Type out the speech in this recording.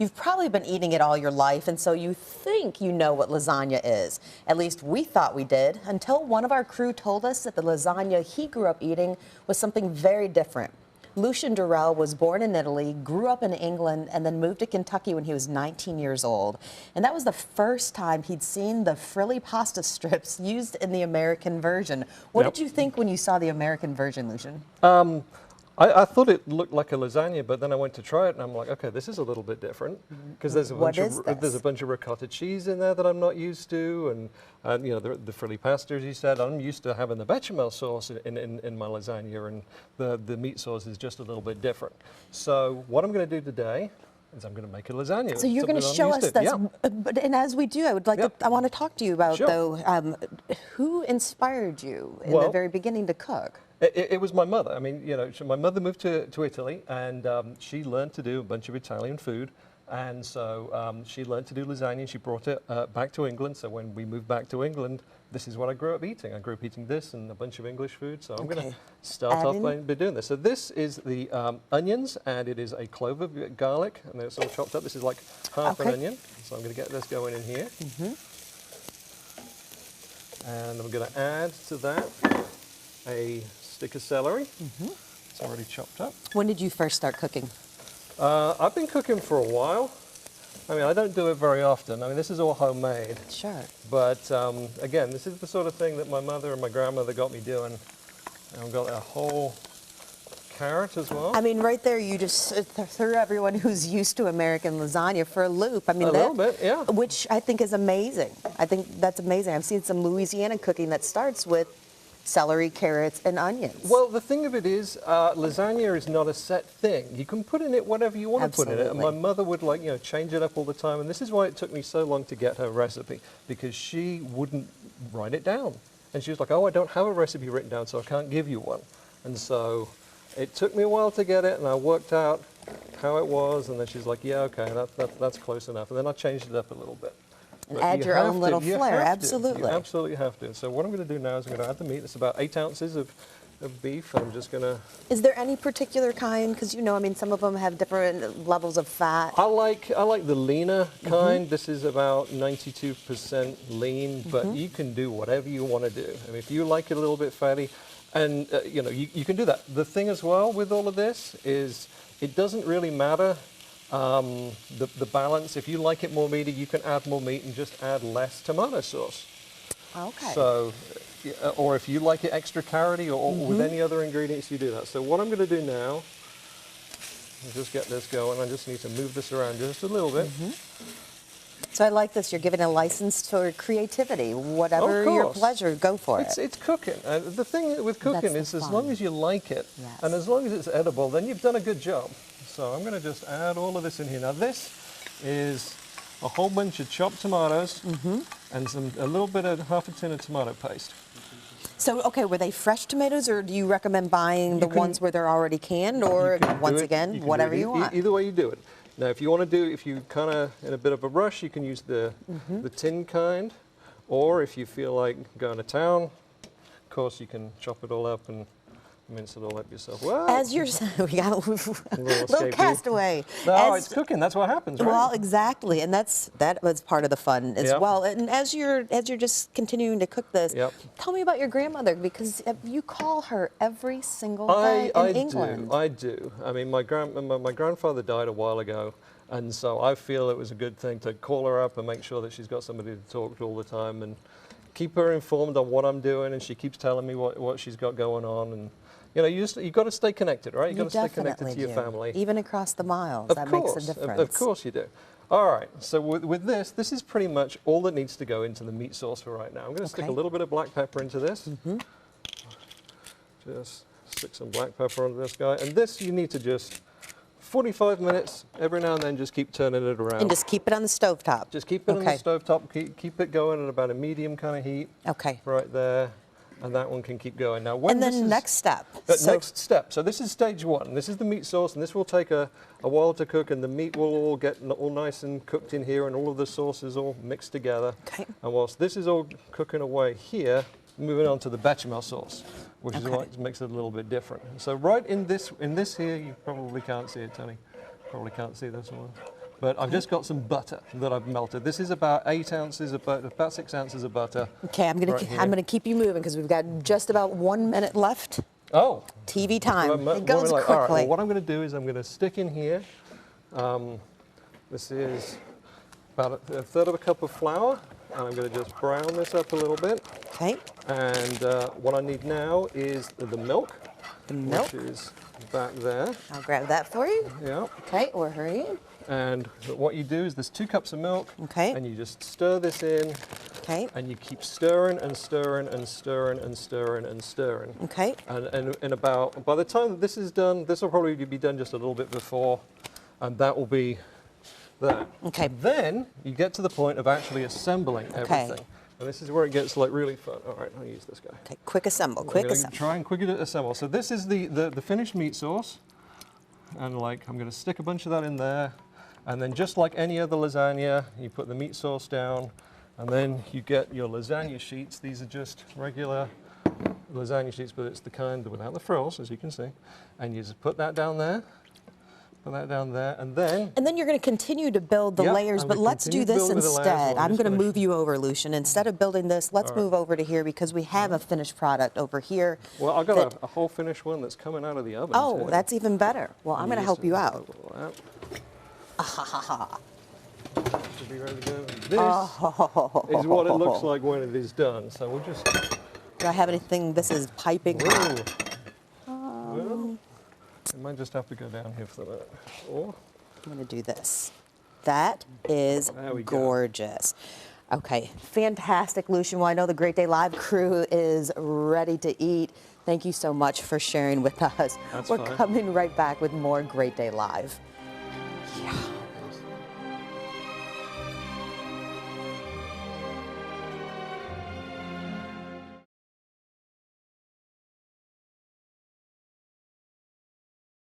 You've probably been eating it all your life, and so you think you know what lasagna is. At least we thought we did, until one of our crew told us that the lasagna he grew up eating was something very different. Luchian Deurell was born in Italy, grew up in England, and then moved to Kentucky when he was 19 years old. And that was the first time he'd seen the frilly pasta strips used in the American version. What did you think when you saw the American version, Luchian? I thought it looked like a lasagna, but then I went to try it and I'm like, okay, this is a little bit different because there's a bunch of ricotta cheese in there that I'm not used to, and you know the frilly pasta, as you said. I'm used to having the bechamel sauce in my lasagna, and the meat sauce is just a little bit different. So what I'm going to do today is I'm going to make a lasagna. So you're going to show us this, and as we do, I would like I want to talk to you about though who inspired you in the very beginning to cook. It was my mother. I mean, you know, my mother moved to Italy, and she learned to do a bunch of Italian food. And so she learned to do lasagna, and she brought it back to England. So when we moved back to England, this is what I grew up eating. I grew up eating this and a bunch of English food. So I'm going to start off by doing this. So this is the onions, and it is a clove of garlic, and it's all chopped up. This is like half an onion. So I'm going to get this going in here. And I'm going to add to that a stick of celery. It's already chopped up. When did you first start cooking? I've been cooking for a while. I mean, I don't do it very often. I mean, this is all homemade. Sure. But again, this is the sort of thing that my mother and my grandmother got me doing. And I've got a whole carrot as well. I mean, right there, you just threw everyone who's used to American lasagna for a loop. I mean, a little bit, yeah. Which I think is amazing. I think that's amazing. I've seen some Louisiana cooking that starts with celery, carrots, and onions. Well, the thing of it is, lasagna is not a set thing. You can put in it whatever you want to put in it. And my mother would change it up all the time. And this is why it took me so long to get her recipe, because she wouldn't write it down. And she was like, oh, I don't have a recipe written down, so I can't give you one. And so it took me a while to get it, and I worked out how it was. And then she's like, yeah, okay, that's close enough. And then I changed it up a little bit. And add your own little flair, absolutely. You absolutely have to. So what I'm going to do now is I'm going to add the meat. It's about 8 ounces of beef. I'm just going to... Is there any particular kind? Because, you know, I mean, some of them have different levels of fat. I like the leaner kind. This is about 92% lean, but you can do whatever you want to do. I mean, if you like it a little bit fatty, and, you know, you can do that. The thing as well with all of this is it doesn't really matter the balance. If you like it more meaty, you can add more meat and just add less tomato sauce. Okay. So, or if you like it extra carroty or with any other ingredients, you do that. So what I'm going to do now is just get this going. I just need to move this around just a little bit. So I like this. You're giving a license to creativity. Whatever your pleasure, go for it. It's cooking. The thing with cooking is as long as you like it and as long as it's edible, then you've done a good job. So I'm going to just add all of this in here. Now this is a whole bunch of chopped tomatoes and a little bit of half a tin of tomato paste. So, okay, were they fresh tomatoes, or do you recommend buying the ones where they're already canned, or once again, whatever you want? Either way you do it. Now, if you want to do, if you kind of in a bit of a rush, you can use the tin kind, or if you feel like going to town, of course, you can chop it all up and mince it all up yourself. Whoa. As you're, we got a little castaway. No, it's cooking. That's what happens, right? Well, exactly, and that was part of the fun as well. And as you're just continuing to cook this, tell me about your grandmother, because you call her every single day in England. I do. I mean, my grandfather died a while ago, and so I feel it was a good thing to call her up and make sure that she's got somebody to talk to all the time and keep her informed on what I'm doing, and she keeps telling me what she's got going on. And you know, you've got to stay connected, right? You've got to stay connected to your family. Even across the miles, that makes a difference. Of course you do. All right, so with this is pretty much all that needs to go into the meat sauce for right now. I'm going to stick a little bit of black pepper into this. Just stick some black pepper onto this guy. And this you need to just 45 minutes, every now and then just keep turning it around. And just keep it on the stovetop. Just keep it on the stovetop, keep it going at about a medium kind of heat. Okay. Right there. And that one can keep going. Now, next step. Next step. So this is stage one. This is the meat sauce, and this will take a while to cook, and the meat will all get all nice and cooked in here, and all of the sauces all mixed together. Okay. And whilst this is all cooking away here, moving on to the bechamel sauce, which is what makes it a little bit different. So right in this here, you probably can't see it, Tony. Probably can't see this one. But I've just got some butter that I've melted. This is about 8 ounces of butter, about 6 ounces of butter. Okay, I'm gonna keep you moving because we've got just about 1 minute left. Oh. TV time. Well, It goes like, quickly. all right, well, what I'm going to do is I'm going to stick in here. This is about a third of a cup of flour, and I'm going to just brown this up a little bit. Okay. And what I need now is the milk. The milk. Which is back there. I'll grab that for you. Yeah. Okay, we're hurrying. And what you do is there's 2 cups of milk. Okay. And you just stir this in. Okay. And you keep stirring and stirring and stirring and stirring and stirring. Okay. And about, by the time that this is done, this will probably be done just a little bit before, and that will be there. Okay. Then you get to the point of actually assembling everything. Okay. And this is where it gets like really fun. All right, I'll use this guy. Okay, quick assemble, I'm quick gonna assemble. Try and quickly assemble. So this is the finished meat sauce. And like, I'm gonna stick a bunch of that in there. And then just like any other lasagna, you put the meat sauce down, and then you get your lasagna sheets. These are just regular lasagna sheets, but it's the kind without the frills, as you can see. And you just put that down there, put that down there, and then... And then you're going to continue to build the layers, but let's do this instead. I'm going to move you over, Lucian. Instead of building this, let's move over to here because we have a finished product over here. Well, I've got a whole finished one that's coming out of the oven. Oh, too. that's even better. Well, I'm going to help you out. Should be ready to go. This is what it looks like when it is done. So we'll just... Do I have anything? This is piping hot. Well, it might just have to go down here for that. Or I'm going to do this. That is gorgeous. Okay, fantastic, Lucian. Well, I know the Great Day Live crew is ready to eat. Thank you so much for sharing with us. That's We're fine. coming right back with more Great Day Live.